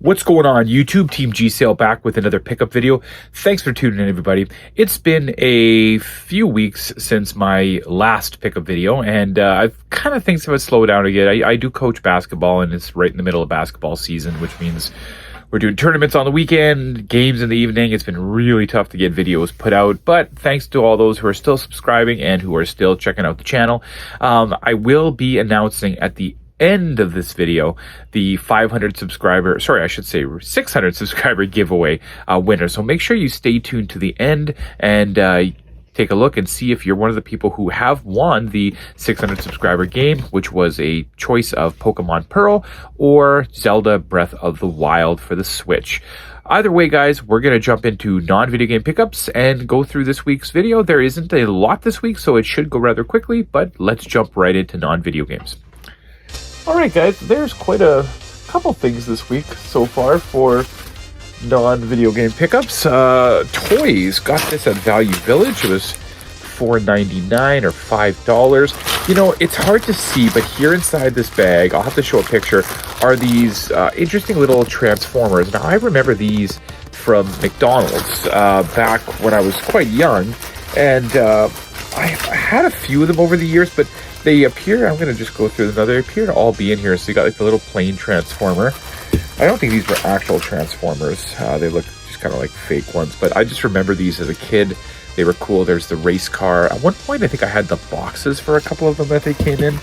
What's going on YouTube? Team G Sale back with another pickup video. Thanks for tuning in, everybody. It's been a few weeks since my last pickup video, and I've kind of things have slowed down again. I do coach basketball, and it's right in the middle of basketball season, which means we're doing tournaments on the weekend, games in the evening. It's been really tough to get videos put out, but thanks to all those who are still subscribing and who are still checking out the channel. I will be announcing at the end of this video the 600 subscriber giveaway winner. So make sure you stay tuned to the end and take a look and see if you're one of the people who have won the 600 subscriber game, which was a choice of Pokemon Pearl or Zelda Breath of the Wild for the Switch. Either way, guys, we're going to jump into non-video game pickups and go through this week's video. There isn't a lot this week, so it should go rather quickly, but let's jump right into non-video games. Alright guys, there's quite a couple things this week so far for non-video game pickups. Toys, got this at Value Village. It was $4.99 or $5. You know, it's hard to see, but here inside this bag, I'll have to show a picture, are these interesting little Transformers. Now, I remember these from McDonald's back when I was quite young, and I had a few of them over the years, but they appear, I'm going to just go through them now, they appear to all be in here. So you got like the little plain Transformer. I don't think these were actual Transformers. They look just kind of like fake ones, but I just remember these as a kid. They were cool. There's the race car. At one point, I think I had the boxes for a couple of them that they came in.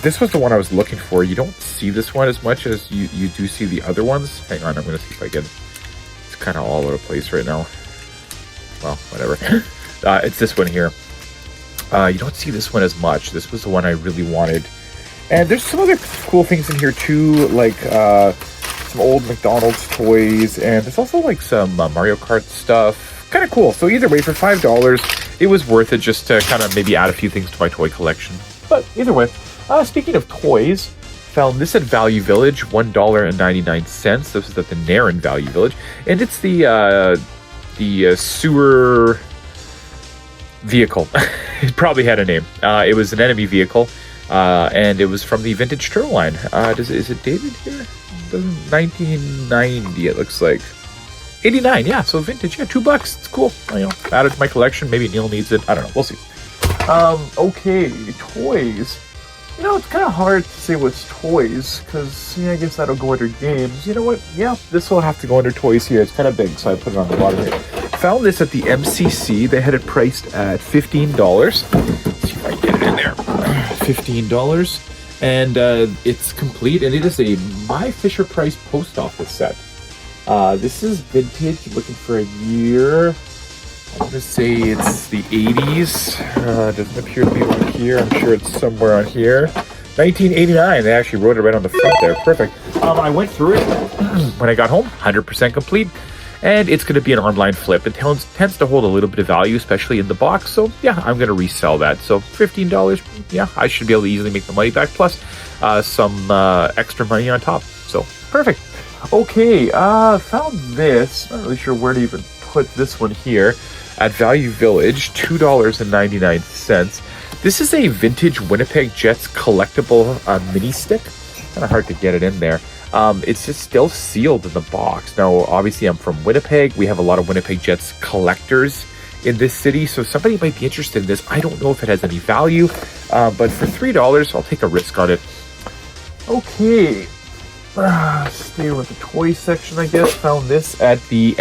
This was the one I was looking for. You don't see this one as much as you do see the other ones. Hang on, I'm going to see if I can. It's kind of all over the place right now. Well, whatever. It's this one here. You don't see this one as much. This was the one I really wanted. And there's some other cool things in here too, like some old McDonald's toys, and there's also like some Mario Kart stuff. Kind of cool. So either way, for $5, it was worth it just to kind of maybe add a few things to my toy collection. But either way, speaking of toys, found this at Value Village, $1.99. This is at the Naren Value Village, and it's the sewer vehicle. It probably had a name. It was an enemy vehicle, and it was from the Vintage Turtle line. Is it dated here? 1990, it looks like. 89, yeah, so vintage, yeah, $2. It's cool. You know, add it to my collection. Maybe Neil needs it. I don't know. We'll see. Okay, toys. You know, it's kind of hard to say what's toys, because, yeah, I guess that'll go under games. You know what? Yeah, this will have to go under toys here. It's kind of big, so I put it on the bottom here. Found this at the MCC. They had it priced at $15. Let's see if I can get it in there. $15. And it's complete, and it is a My Fisher-Price post office set. This is vintage, looking for a year. I'm going to say it's the 80s. Doesn't appear to be on here. I'm sure it's somewhere on here. 1989. They actually wrote it right on the front there. Perfect. I went through it when I got home. 100% complete. And it's going to be an online flip. It tends to hold a little bit of value, especially in the box. So, yeah, I'm going to resell that. So, $15, yeah, I should be able to easily make the money back, plus some extra money on top. So, perfect. Okay, found this. Not really sure where to even put this one here. At Value Village, $2.99. This is a vintage Winnipeg Jets collectible mini stick. Kind of hard to get it in there. It's just still sealed in the box. Now, obviously, I'm from Winnipeg. We have a lot of Winnipeg Jets collectors in this city, so somebody might be interested in this. I don't know if it has any value, but for $3, I'll take a risk on it. Okay, stay with the toy section, I guess. Found this at the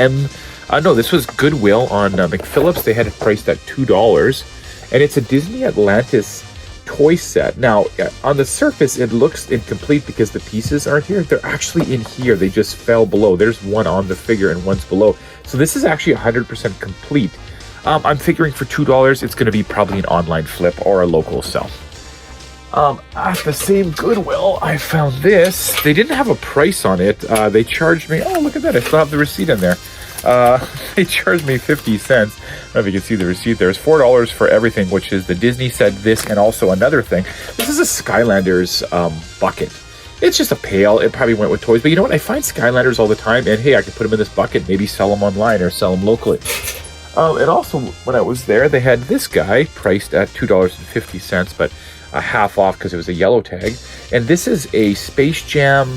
this was Goodwill on McPhillips. They had it priced at $2, and it's a Disney Atlantis toy set. Now, on the surface, it looks incomplete because the pieces aren't here. They're actually in here. They just fell below. There's one on the figure and one's below. So this is actually 100% complete. I'm figuring for $2, it's going to be probably an online flip or a local sell. At the same Goodwill, I found this. They didn't have a price on it. They charged me, oh, look at that. I still have the receipt in there. They charged me 50 cents. I don't know if you can see the receipt there. It's $4 for everything, which is the Disney set, this, and also another thing. This is a Skylanders bucket. It's just a pail. It probably went with toys. But you know what? I find Skylanders all the time, and hey, I could put them in this bucket, maybe sell them online or sell them locally. And also, when I was there, they had this guy priced at $2.50, but half off because it was a yellow tag. And this is a Space Jam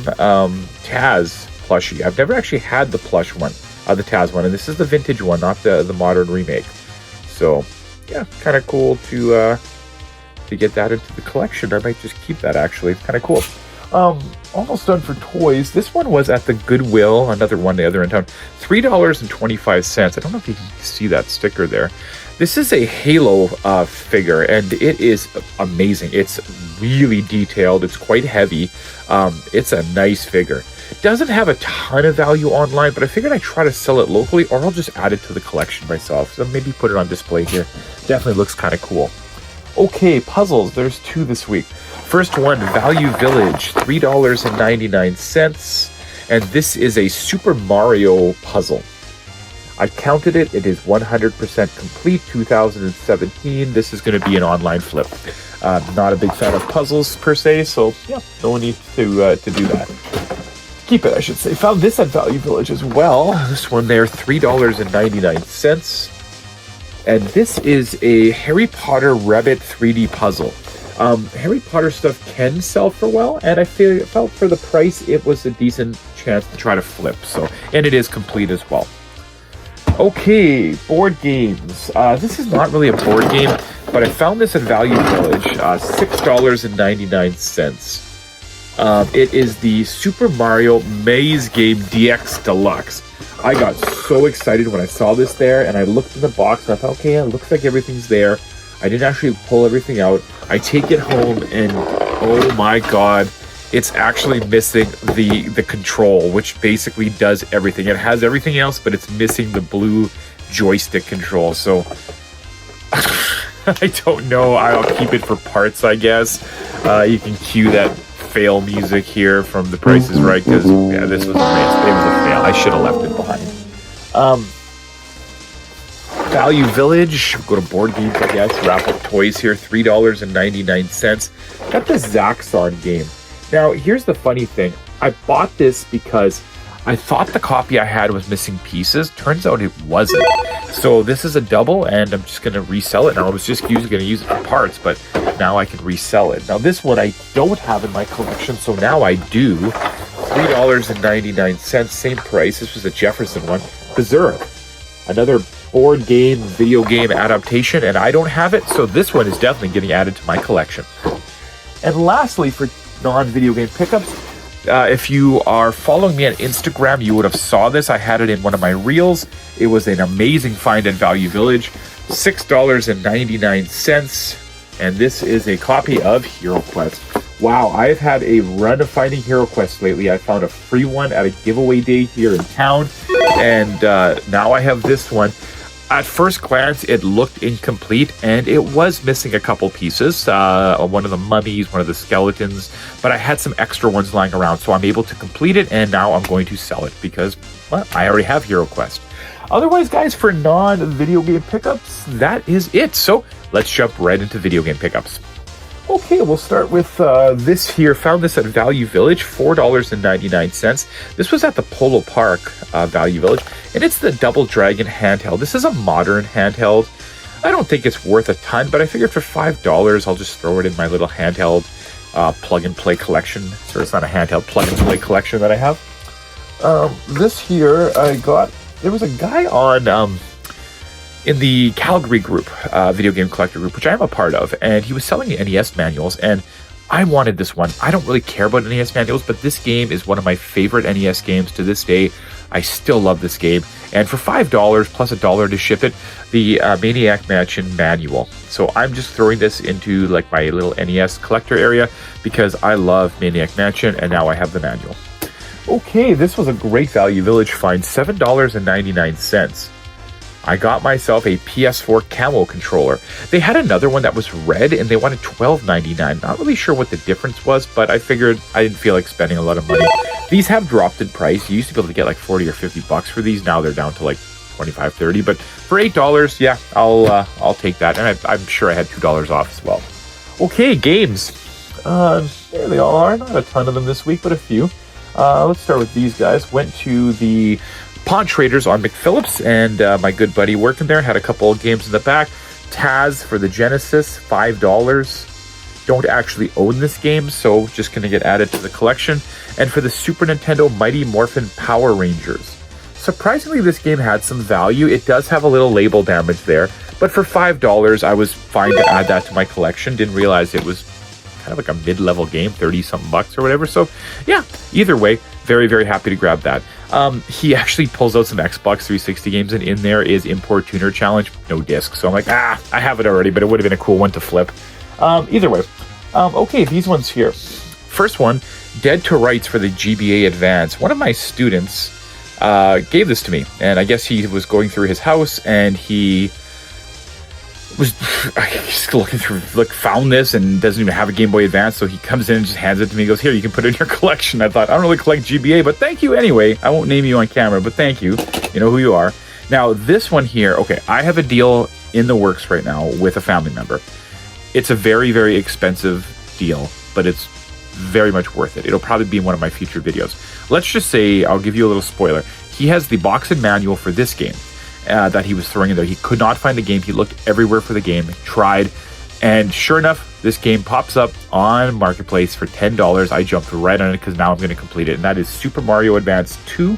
Taz plushie. I've never actually had the plush one, the Taz one, and this is the vintage one, not the modern remake. So yeah, kind of cool to get that into the collection. I might just keep that, actually. It's kind of cool. Almost done for toys. This one was at the Goodwill, another one the other in town. $3.25. I don't know if you can see that sticker there. This is a Halo figure, and it is amazing. It's really detailed. It's quite heavy. It's a nice figure. Doesn't have a ton of value online, but I figured I'd try to sell it locally, or I'll just add it to the collection myself. So maybe put it on display here. Definitely looks kind of cool. Okay, puzzles. There's 2 this week. First one, Value Village, $3.99. And this is a Super Mario puzzle. I counted it. It is 100% complete, 2017. This is going to be an online flip. Not a big fan of puzzles per se, so yeah, no need to do that. Keep it, I should say. Found this at Value Village as well. This one there, $3.99. And this is a Harry Potter Rabbit 3D puzzle. Harry Potter stuff can sell for well, and I felt for the price it was a decent chance to try to flip. So, and it is complete as well. Okay, board games. This is not really a board game, but I found this at Value Village, $6.99. It is the Super Mario Maze Game DX Deluxe. I got so excited when I saw this there, and I looked in the box, and I thought, okay, it looks like everything's there. I didn't actually pull everything out. I take it home, and oh my god, it's actually missing the control, which basically does everything. It has everything else, but it's missing the blue joystick control. So I don't know. I'll keep it for parts, I guess. You can cue that fail music here from The Price is Right, because yeah, this was a fail. I should have left it behind. Value Village, go to board games, I guess. Wrap up toys here, $3.99. Got the Zaxxon game. Now, here's the funny thing. I bought this because I thought the copy I had was missing pieces. Turns out it wasn't. So this is a double, and I'm just going to resell it. Now, I was just going to use it for parts, but now I can resell it. Now, this one I don't have in my collection, so now I do. $3.99, same price. This was a Jefferson one. Berserk, another board game, video game adaptation, and I don't have it, so this one is definitely getting added to my collection. And lastly, for non-video game pickups, if you are following me on Instagram, you would have saw this. I had it in one of my reels. It was an amazing find at Value Village, $6.99, and this is a copy of Hero Quest. Wow, I've had a run of finding Hero Quest lately. I found a free one at a giveaway day here in town, and now I have this one. At first glance, it looked incomplete, and it was missing a couple pieces. One of the mummies, one of the skeletons, but I had some extra ones lying around, so I'm able to complete it, and now I'm going to sell it because, well, I already have Hero Quest. Otherwise, guys, for non-video game pickups, that is it. So let's jump right into video game pickups. Okay, we'll start with this here. Found this at Value Village, $4.99. This was at the Polo Park, Value Village, and it's the Double Dragon handheld. This is a modern handheld. I don't think it's worth a ton, but I figured for $5, I'll just throw it in my little handheld plug-and-play collection. So it's not a handheld plug-and-play collection that I have. This here, I got... There was a guy on... in the Calgary group, video game collector group, which I am a part of, and he was selling the NES manuals, and I wanted this one. I don't really care about NES manuals, but this game is one of my favorite NES games to this day. I still love this game, and for $5 plus $1 to ship it, the Maniac Mansion manual. So I'm just throwing this into like my little NES collector area because I love Maniac Mansion, and now I have the manual. Okay, this was a great Value Village find, $7.99. I got myself a PS4 camo controller. They had another one that was red, and they wanted $12.99. Not really sure what the difference was, but I figured I didn't feel like spending a lot of money. These have dropped in price. You used to be able to get like 40 or 50 bucks for these. Now they're down to like 25, 30. But for $8, yeah, I'll take that. And I'm sure I had $2 off as well. Okay, games. There they all are. Not a ton of them this week, but a few. Let's start with these guys. Went to the Pawn Traders on McPhillips, and my good buddy working there had a couple of games in the back. Taz for the Genesis, $5. don't actually own this game, so just going to get added to the collection. And for the Super Nintendo, Mighty Morphin Power Rangers. Surprisingly, this game had some value. It does have a little label damage there, but for $5, I was fine to add that to my collection. Didn't realize it was kind of like a mid-level game, 30-something bucks or whatever. So yeah, either way, very, very happy to grab that. He actually pulls out some Xbox 360 games, and in there is Import Tuner Challenge, no disc. So I'm like, I have it already, but it would have been a cool one to flip. Either way. Okay, these ones here. First one, Dead to Rights for the GBA Advance. One of my students gave this to me, and I guess he was going through his house, and he was just looking through, found this and doesn't even have a Game Boy Advance, so he comes in and just hands it to me. He goes, here, you can put it in your collection. I thought, I don't really collect GBA, but thank you anyway. I won't name you on camera, but thank you. You know who you are. Now, this one here, okay, I have a deal in the works right now with a family member. It's a very, very expensive deal, but it's very much worth it. It'll probably be in one of my future videos. Let's just say, I'll give you a little spoiler. He has the box and manual for this game that he was throwing in there. He could not find the game. He looked everywhere for the game, tried, and sure enough, this game pops up on Marketplace for $10. I jumped right on it because now I'm going to complete it, and that is Super Mario Advance 2,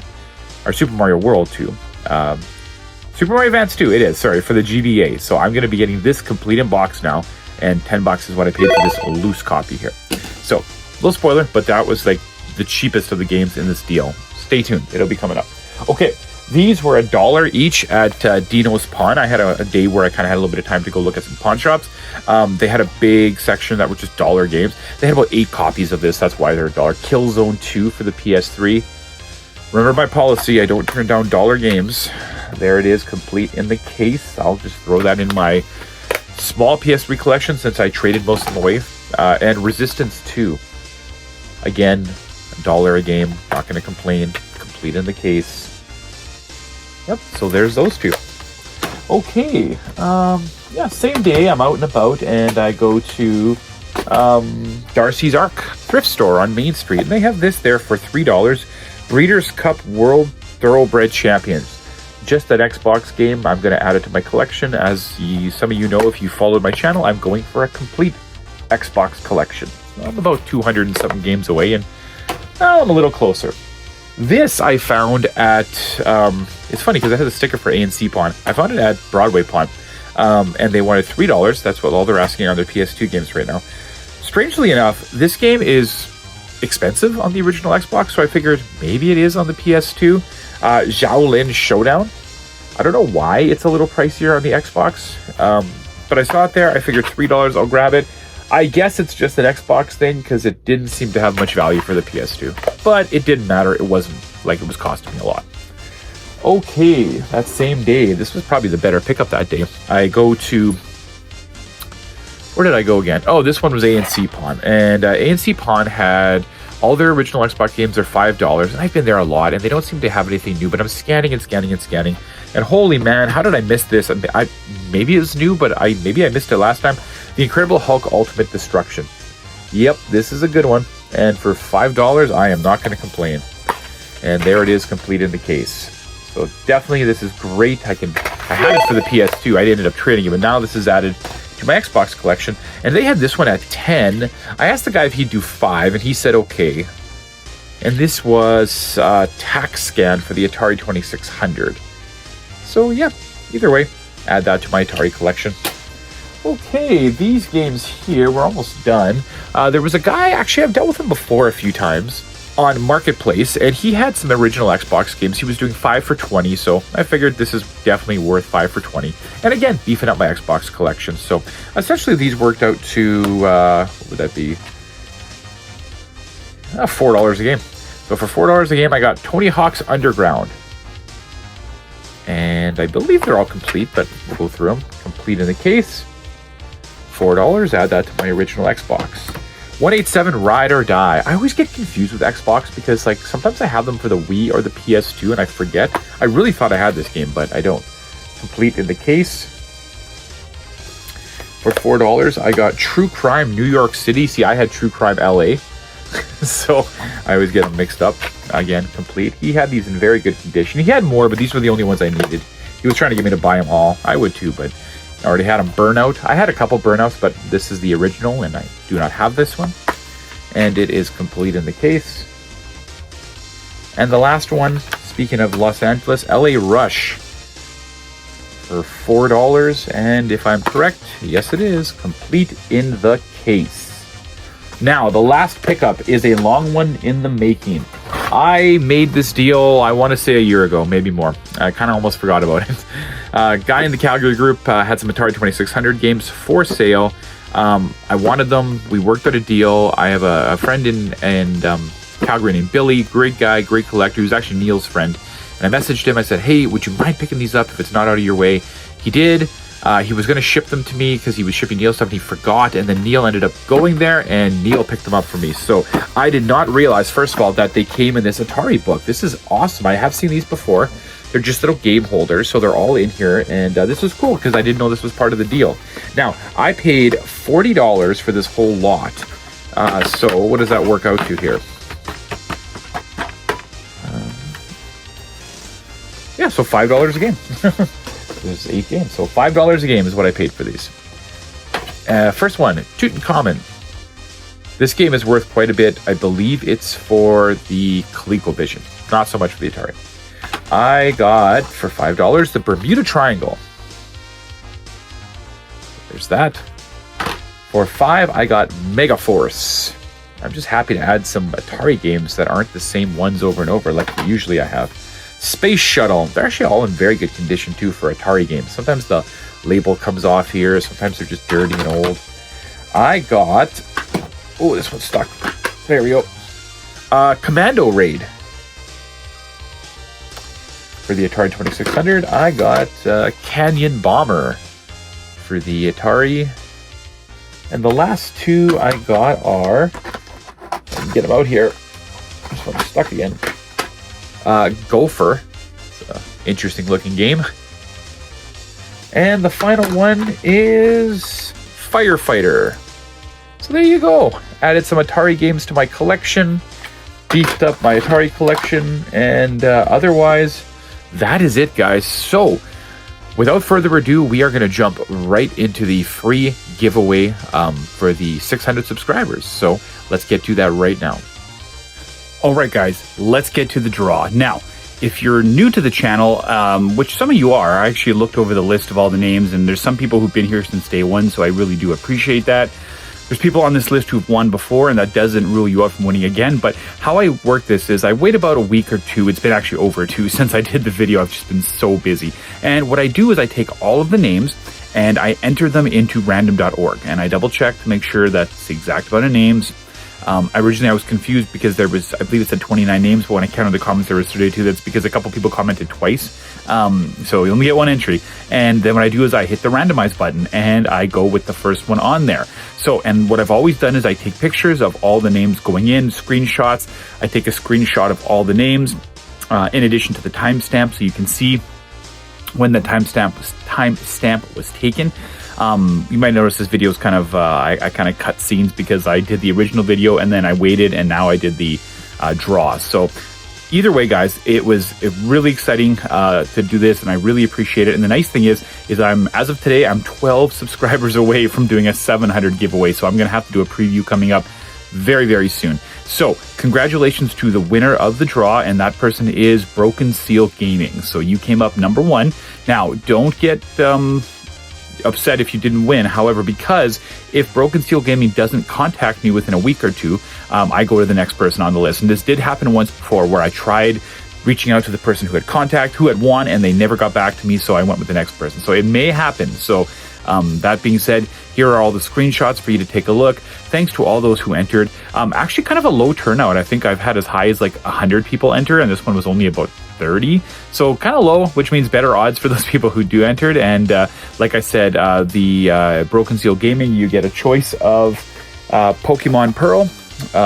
or Super Mario World 2. Super Mario Advance 2, it is, sorry, for the GBA. So I'm going to be getting this complete in box now, and $10 is what I paid for this loose copy here. So, little spoiler, but that was like the cheapest of the games in this deal. Stay tuned, it'll be coming up. Okay, these were $1 each at Dino's Pawn. I had a day where I kind of had a little bit of time to go look at some pawn shops. They had a big section that were just dollar games. They had about 8 copies of this, that's why they're $1. Killzone 2 for the PS3. Remember my policy, I don't turn down dollar games. There it is, complete in the case. I'll just throw that in my small PS3 collection since I traded most of them away. And Resistance 2. Again, $1 a game, not going to complain. Complete in the case. Yep, so there's those two. Okay, yeah, same day I'm out and about and I go to Darcy's Ark thrift store on Main Street, and they have this there for $3. Breeders' Cup World Thoroughbred Champions. Just that Xbox game, I'm going to add it to my collection. As some of you know, if you followed my channel, I'm going for a complete Xbox collection. I'm about 200 and something games away, and I'm a little closer. This I found at, it's funny because it has a sticker for ANC Pawn. I found it at Broadway Pawn, and they wanted $3. That's what all they're asking on their PS2 games right now. Strangely enough, this game is expensive on the original Xbox, so I figured maybe it is on the PS2. Shaolin Showdown. I don't know why it's a little pricier on the Xbox, but I saw it there. I figured $3, I'll grab it. I guess it's just an Xbox thing because it didn't seem to have much value for the PS2. But it didn't matter. It wasn't like it was costing me a lot. Okay, that same day, this was probably the better pickup that day. I go to... Where did I go again? Oh, this one was ANC Pawn. And ANC Pawn had all their original Xbox games are $5. And I've been there a lot, and they don't seem to have anything new. But I'm scanning and scanning and scanning. And holy man, how did I miss this? Maybe it's new, but maybe I missed it last time. The Incredible Hulk Ultimate Destruction. Yep, this is a good one. And for $5, I am not going to complain. And there it is, complete in the case. So definitely this is great. I had it for the PS2. I ended up trading it, but now this is added to my Xbox collection. And they had this one at 10. I asked the guy if he'd do 5, and he said okay. And this was tax scan for the Atari 2600. So yeah, either way, add that to my Atari collection. Okay, these games here, we're almost done. There was a guy, actually I've dealt with him before a few times, on Marketplace, and he had some original Xbox games. He was doing 5 for $20, so I figured this is definitely worth 5 for $20. And again, beefing up my Xbox collection. So essentially these worked out to, what would that be? $4 a game. So for $4 a game, I got Tony Hawk's Underground. And I believe they're all complete, but we'll go through them. Complete in the case. $4, add that to my original Xbox. 187 Ride or Die. I always get confused with Xbox because like sometimes I have them for the Wii or the PS2 and I forget. I really thought I had this game, but I don't. Complete in the case. For $4, I got True Crime New York City. See, I had True Crime LA. So I always get them mixed up. Again, complete. He had these in very good condition. He had more, but these were the only ones I needed. He was trying to get me to buy them all. I would too, but I already had them burnout. I had a couple burnouts, but this is the original, and I do not have this one. And it is complete in the case. And the last one, speaking of Los Angeles, LA Rush for $4. And if I'm correct, yes it is, complete in the case. Now, the last pickup is a long one in the making. I made this deal, I want to say a year ago, maybe more. I kind of almost forgot about it. Guy in the Calgary group had some Atari 2600 games for sale. I wanted them. We worked out a deal. I have a friend in Calgary named Billy, great guy, great collector, who's actually Neil's friend. And I messaged him. I said, hey, would you mind picking these up if it's not out of your way? He did. He was going to ship them to me because he was shipping Neil stuff and he forgot. And then Neil ended up going there and Neil picked them up for me. So I did not realize, first of all, that they came in this Atari book. This is awesome. I have seen these before. They're just little game holders, so they're all in here. And this was cool because I didn't know this was part of the deal. Now, I paid $40 for this whole lot. So what does that work out to here? Yeah, so $5 a game. There's 8 games, so $5 a game is what I paid for these. First one, Tutankhamun. This game is worth quite a bit. I believe it's for the ColecoVision, not so much for the Atari. I got, for $5, the Bermuda Triangle. There's that. For $5, I got Megaforce. I'm just happy to add some Atari games that aren't the same ones over and over like usually I have. Space Shuttle. They're actually all in very good condition too for Atari games. Sometimes the label comes off here. Sometimes they're just dirty and old. I got... Oh, this one's stuck. There we go. Commando Raid. For the Atari 2600, I got Canyon Bomber for the Atari. And the last two I got are... Let me get them out here. This one's stuck again. Gopher. It's an interesting looking game. And the final one is Firefighter. So there you go. Added some Atari games to my collection, beefed up my Atari collection, and otherwise, that is it, guys. So without further ado, we are going to jump right into the free giveaway for the 600 subscribers. So let's get to that right now. All right, guys, let's get to the draw. Now, if you're new to the channel, which some of you are, I actually looked over the list of all the names, and there's some people who've been here since day one, so I really do appreciate that. There's people on this list who've won before, and that doesn't rule you out from winning again, but how I work this is I wait about a week or two. It's been actually over 2 since I did the video. I've just been so busy. And what I do is I take all of the names, and I enter them into random.org, and I double check to make sure that's the exact amount of names. Originally I was confused because there was, I believe it said 29 names, but when I counted the comments there was 32. That's because a couple people commented twice. So you only get one entry. And then what I do is I hit the randomize button and I go with the first one on there. So, and what I've always done is I take pictures of all the names going in, screenshots. I take a screenshot of all the names, in addition to the timestamp, so you can see when the timestamp was taken. You might notice this video is kind of, I kind of cut scenes because I did the original video and then I waited and now I did the draw. So either way, guys, it was really exciting to do this and I really appreciate it. And the nice thing is as of today, I'm 12 subscribers away from doing a 700 giveaway. So I'm going to have to do a preview coming up very, very soon. So congratulations to the winner of the draw, and that person is Broken Seal Gaming. So you came up number 1. Now, don't get upset if you didn't win. However, because if Broken Seal Gaming doesn't contact me within a week or two, I go to the next person on the list. And this did happen once before where I tried reaching out to the person who had won, and they never got back to me, so I went with the next person. So it may happen. So that being said, here are all the screenshots for you to take a look. Thanks to all those who entered. Actually kind of a low turnout. I think I've had as high as like 100 people enter, and this one was only about 30. So kind of low, which means better odds for those people who do entered. And like I said, the Broken Seal Gaming, you get a choice of Pokemon Pearl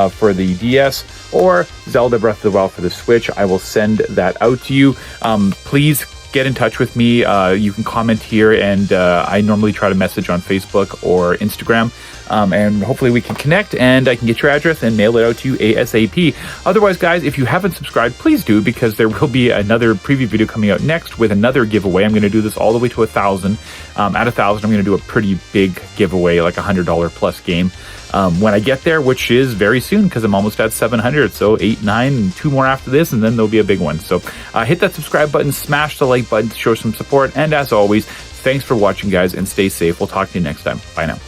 for the DS or Zelda Breath of the Wild for the Switch. I will send that out to you. Please get in touch with me. You can comment here, and I normally try to message on Facebook or Instagram. and hopefully we can connect and I can get your address and mail it out to you ASAP. Otherwise, guys, if you haven't subscribed, please do, because there will be another preview video coming out next with another giveaway. I'm going to do this all the way to 1,000. At 1,000, I'm going to do a pretty big giveaway, like $100 plus game. When I get there, which is very soon because I'm almost at 700, so 8, 9, and 2 more after this, and then there'll be a big one. So hit that subscribe button, smash the like button to show some support, and as always, thanks for watching, guys, and stay safe. We'll talk to you next time. Bye now.